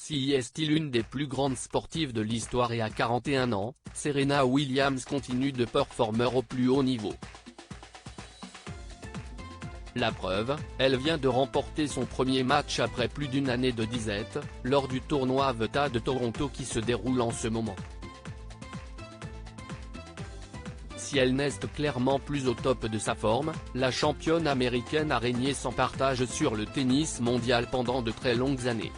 Si est-il une des plus grandes sportives de l'histoire et à 41 ans, Serena Williams continue de performer au plus haut niveau. La preuve, elle vient de remporter son premier match après plus d'une année de disette, lors du tournoi VTA de Toronto qui se déroule en ce moment. Si elle n'est clairement plus au top de sa forme, la championne américaine a régné sans partage sur le tennis mondial pendant de très longues années.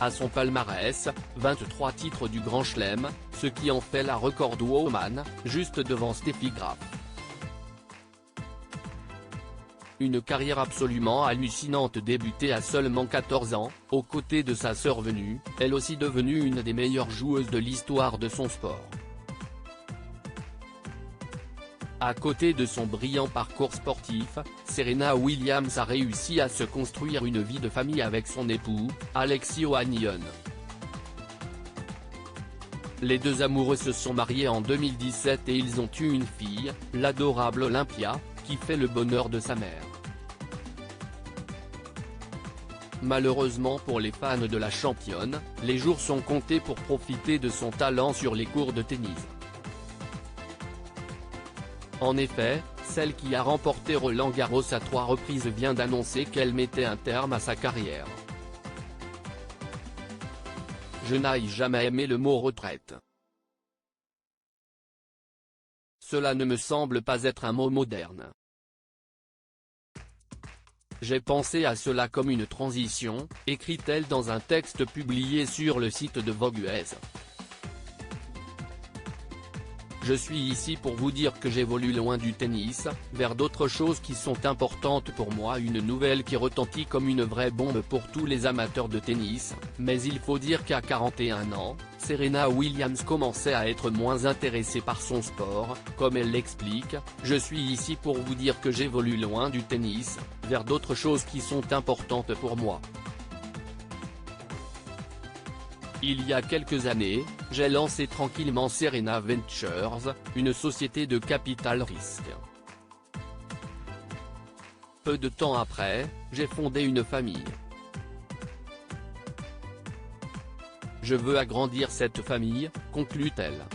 À son palmarès, 23 titres du Grand Chelem, ce qui en fait la recordwoman, juste devant Steffi Graf. Une carrière absolument hallucinante débutée à seulement 14 ans, aux côtés de sa sœur venue, elle aussi devenue une des meilleures joueuses de l'histoire de son sport. À côté de son brillant parcours sportif, Serena Williams a réussi à se construire une vie de famille avec son époux, Alexis Ohanian. Les deux amoureux se sont mariés en 2017 et ils ont eu une fille, l'adorable Olympia, qui fait le bonheur de sa mère. Malheureusement pour les fans de la championne, les jours sont comptés pour profiter de son talent sur les courts de tennis. En effet, celle qui a remporté Roland-Garros à 3 reprises vient d'annoncer qu'elle mettait un terme à sa carrière. Je n'ai jamais aimé le mot retraite. Cela ne me semble pas être un mot moderne. J'ai pensé à cela comme une transition, écrit-elle dans un texte publié sur le site de Vogue US. Je suis ici pour vous dire que j'évolue loin du tennis, vers d'autres choses qui sont importantes pour moi, une nouvelle qui retentit comme une vraie bombe pour tous les amateurs de tennis, mais il faut dire qu'à 41 ans, Serena Williams commençait à être moins intéressée par son sport, comme elle l'explique, je suis ici pour vous dire que j'évolue loin du tennis, vers d'autres choses qui sont importantes pour moi. Il y a quelques années, j'ai lancé tranquillement Serena Ventures, une société de capital risque. Peu de temps après, j'ai fondé une famille. Je veux agrandir cette famille, conclut-elle.